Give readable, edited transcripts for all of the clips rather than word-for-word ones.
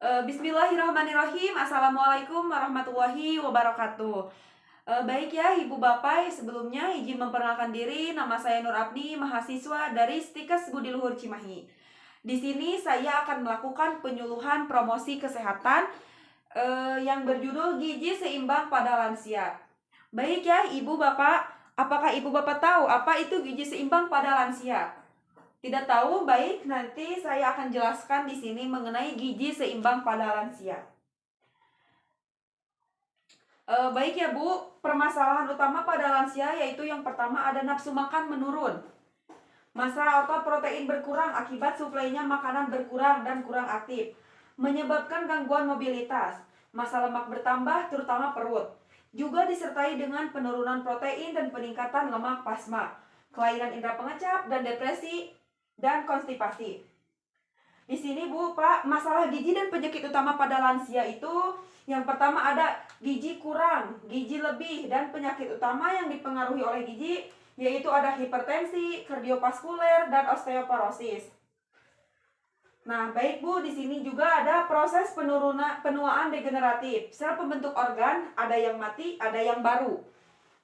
Bismillahirrahmanirrahim. Assalamualaikum warahmatullahi wabarakatuh. Baik ya Ibu Bapak, sebelumnya izin memperkenalkan diri. Nama saya Nur Abdi, mahasiswa dari Stikes Budi Luhur Cimahi. Di sini saya akan melakukan penyuluhan promosi kesehatan yang berjudul Gizi Seimbang pada Lansia. Baik ya Ibu Bapak, apakah Ibu Bapak tahu apa itu gizi seimbang pada lansia? Tidak tahu? Baik, nanti saya akan jelaskan di sini mengenai gizi seimbang pada lansia. Baik ya Bu, permasalahan utama pada lansia yaitu yang pertama ada nafsu makan menurun. Massa otot protein berkurang akibat suplainya makanan berkurang dan kurang aktif. Menyebabkan gangguan mobilitas. Massa lemak bertambah terutama perut. Juga disertai dengan penurunan protein dan peningkatan lemak plasma. Kelainan indera pengecap dan depresi dan konstipasi. Di sini Bu, Pak, masalah gizi dan penyakit utama pada lansia itu yang pertama ada gizi kurang, gizi lebih, dan penyakit utama yang dipengaruhi oleh gizi yaitu ada hipertensi, kardiovaskuler, dan osteoporosis. Nah, baik Bu, di sini juga ada proses penuaan degeneratif. Sel pembentuk organ ada yang mati, ada yang baru.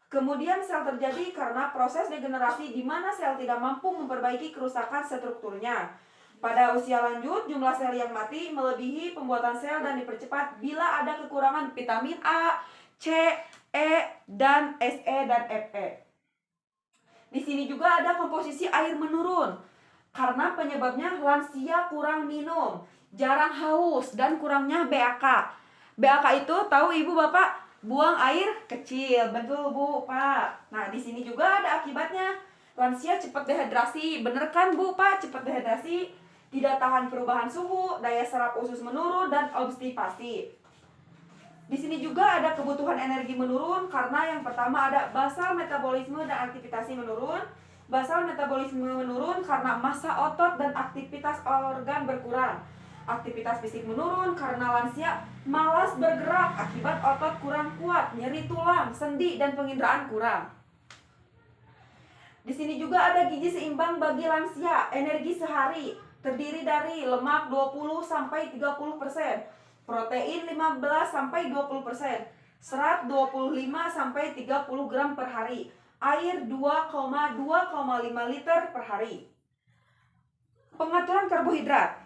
Kemudian sel terjadi karena proses degenerasi di mana sel tidak mampu memperbaiki kerusakan strukturnya. Pada usia lanjut, jumlah sel yang mati melebihi pembuatan sel dan dipercepat bila ada kekurangan vitamin A, C, E, dan Se dan Fe. Di sini juga ada komposisi air menurun karena penyebabnya lansia kurang minum, jarang haus, dan kurangnya BAK. BAK itu tahu Ibu Bapak? Buang air kecil, betul Bu, Pak. Nah, di sini juga ada akibatnya. Lansia cepat dehidrasi, bener kan Bu, Pak? Cepat dehidrasi, tidak tahan perubahan suhu, daya serap usus menurun, dan obstipasi. Di sini juga ada kebutuhan energi menurun karena yang pertama ada basal metabolisme dan aktivitas menurun. Basal metabolisme menurun karena massa otot dan aktivitas organ berkurang. Aktivitas fisik menurun karena lansia malas bergerak akibat otot kurang kuat, nyeri tulang, sendi, dan penginderaan kurang. Di sini juga ada gizi seimbang bagi lansia. Energi sehari terdiri dari lemak 20-30%, protein 15-20%, serat 25-30 gram per hari, air 2,5 liter per hari. Pengaturan karbohidrat.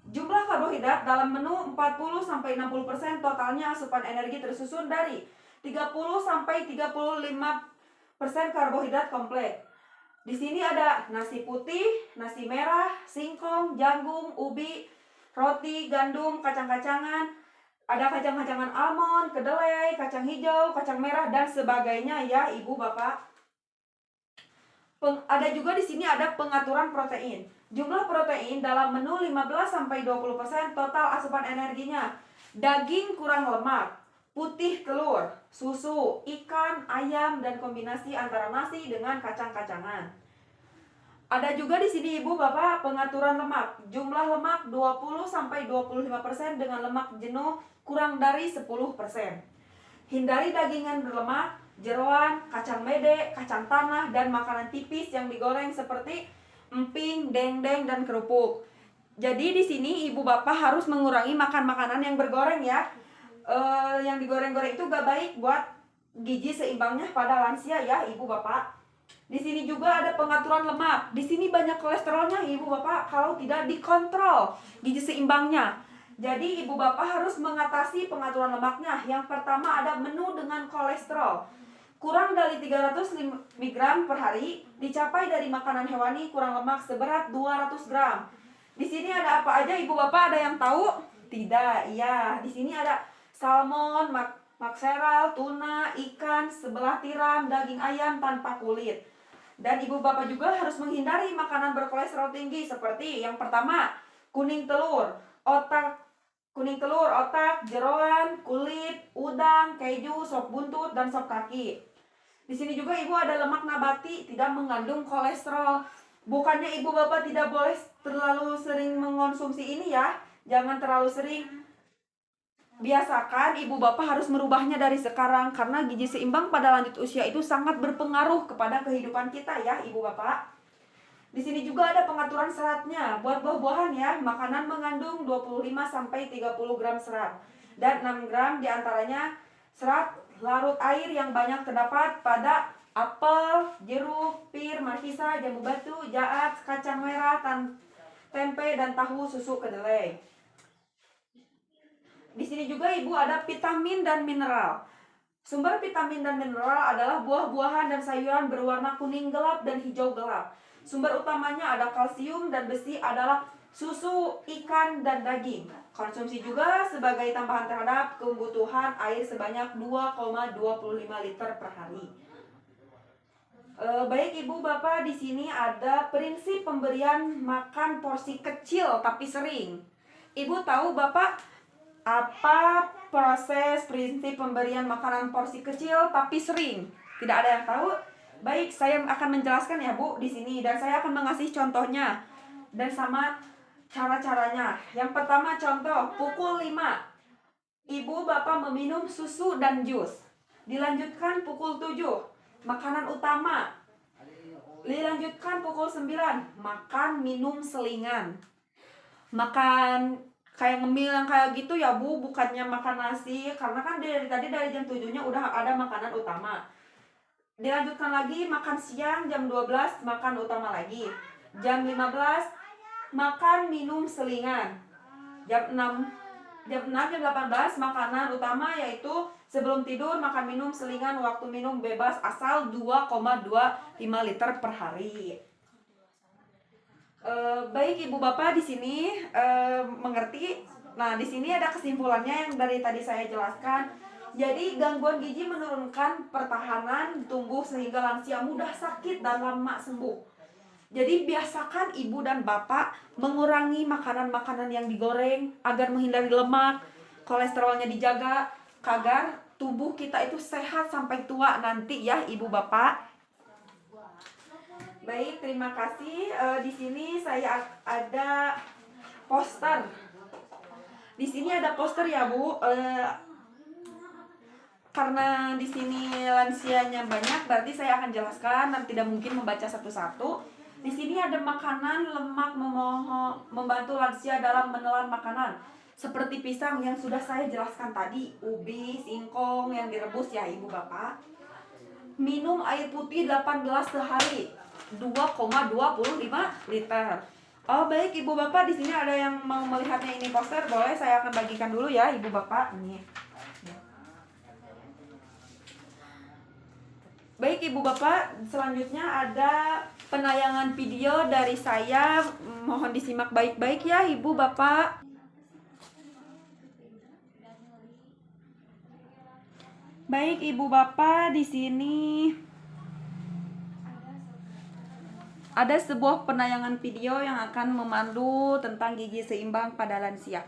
Jumlah karbohidrat dalam menu 40-60%, totalnya asupan energi tersusun dari 30-35% karbohidrat kompleks. Di sini ada nasi putih, nasi merah, singkong, jagung, ubi, roti, gandum, kacang-kacangan, ada kacang-kacangan almond, kedelai, kacang hijau, kacang merah, dan sebagainya ya Ibu Bapak. Ada juga di sini ada pengaturan protein. Jumlah protein dalam menu 15-20%, total asupan energinya. Daging kurang lemak, putih telur, susu, ikan, ayam, dan kombinasi antara nasi dengan kacang-kacangan. Ada juga di sini Ibu Bapak pengaturan lemak. Jumlah lemak 20-25% dengan lemak jenuh kurang dari 10%. Hindari dagingan berlemak, jeroan, kacang mede, kacang tanah, dan makanan tipis yang digoreng seperti emping, dendeng, dan kerupuk. Jadi di sini Ibu Bapak harus mengurangi makan makanan yang bergoreng ya. Yang digoreng-goreng itu gak baik buat gizi seimbangnya pada lansia ya Ibu Bapak. Di sini juga ada pengaturan lemak. Di sini banyak kolesterolnya Ibu Bapak kalau tidak dikontrol gizi seimbangnya. Jadi Ibu Bapak harus mengatasi pengaturan lemaknya. Yang pertama ada menu dengan kolesterol. Kurang dari 300 mg per hari, dicapai dari makanan hewani kurang lemak seberat 200 gram. Di sini ada apa aja Ibu Bapak, ada yang tahu? Tidak, iya. Di sini ada salmon, makserel, tuna, ikan, sebelah tiram, daging ayam tanpa kulit. Dan Ibu Bapak juga harus menghindari makanan berkolesterol tinggi seperti yang pertama, kuning telur, otak, jeroan, kulit, udang, keju, sop buntut, dan sop kaki. Di sini juga Ibu ada lemak nabati, tidak mengandung kolesterol. Bukannya Ibu Bapak tidak boleh terlalu sering mengonsumsi ini ya. Jangan terlalu sering. Biasakan Ibu Bapak harus merubahnya dari sekarang karena gizi seimbang pada lanjut usia itu sangat berpengaruh kepada kehidupan kita ya Ibu Bapak. Di sini juga ada pengaturan seratnya. Buat buah-buahan ya, makanan mengandung 25-30 gram serat. Dan 6 gram diantaranya serat larut air yang banyak terdapat pada apel, jeruk, pir, markisa, jambu batu, jaat, kacang merah, tempe, dan tahu susu kedelai. Di sini juga Ibu ada vitamin dan mineral. Sumber vitamin dan mineral adalah buah-buahan dan sayuran berwarna kuning gelap dan hijau gelap. Sumber utamanya ada kalsium dan besi adalah susu, ikan, dan daging. Konsumsi juga sebagai tambahan terhadap kebutuhan air sebanyak 2,25 liter per hari. Baik Ibu Bapak, di sini ada prinsip pemberian makan porsi kecil tapi sering. Ibu tahu Bapak apa proses prinsip pemberian makanan porsi kecil tapi sering? Tidak ada yang tahu? Baik, saya akan menjelaskan ya Bu di sini, dan saya akan mengasih contohnya dan sama cara-caranya. Yang pertama contoh, pukul 5 Ibu Bapak meminum susu dan jus. Dilanjutkan pukul 7 makanan utama. Dilanjutkan pukul 9 makan minum selingan. Makan kayak ngemil yang kayak gitu ya Bu, bukannya makan nasi, karena kan dari tadi dari jam 7-nya udah ada makanan utama. Dilanjutkan lagi makan siang jam 12 makan utama lagi. Jam 15 makan minum selingan. Jam 6 jam 18 makanan utama, yaitu sebelum tidur makan minum selingan, waktu minum bebas asal 2,25 liter per hari. Baik Ibu Bapak di sini mengerti. Nah, di sini ada kesimpulannya yang dari tadi saya jelaskan. Jadi gangguan gizi menurunkan pertahanan tubuh sehingga lansia mudah sakit dan lama sembuh. Jadi biasakan Ibu dan Bapak mengurangi makanan-makanan yang digoreng agar menghindari lemak, kolesterolnya dijaga, agar tubuh kita itu sehat sampai tua nanti ya Ibu Bapak. Baik, terima kasih. Di sini saya ada poster. Di sini ada poster ya Bu. Karena di sini lansianya banyak, berarti saya akan jelaskan dan tidak mungkin membaca satu-satu. Di sini ada makanan lemak membantu lansia dalam menelan makanan, seperti pisang yang sudah saya jelaskan tadi, ubi, singkong yang direbus ya Ibu Bapak. Minum air putih 8 gelas sehari, 2,25 liter. Oh baik Ibu Bapak, di sini ada yang mau melihatnya ini poster, boleh saya akan bagikan dulu ya Ibu Bapak. Ini. Baik Ibu Bapak, selanjutnya ada penayangan video dari saya. Mohon disimak baik-baik ya Ibu Bapak. Baik Ibu Bapak, di sini ada sebuah penayangan video yang akan memandu tentang gizi seimbang pada lansia.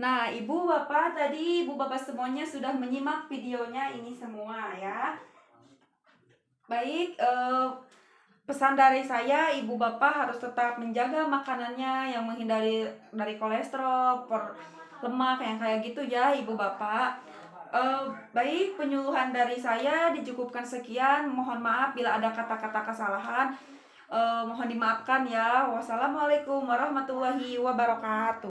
Nah, Ibu Bapak tadi Ibu Bapak semuanya sudah menyimak videonya ini semua ya. Baik, pesan dari saya, Ibu Bapak harus tetap menjaga makanannya yang menghindari dari kolesterol, lemak yang kayak gitu ya Ibu Bapak. Baik, penyuluhan dari saya dicukupkan sekian. Mohon maaf bila ada kata-kata kesalahan. Mohon dimaafkan ya. Wassalamualaikum warahmatullahi wabarakatuh.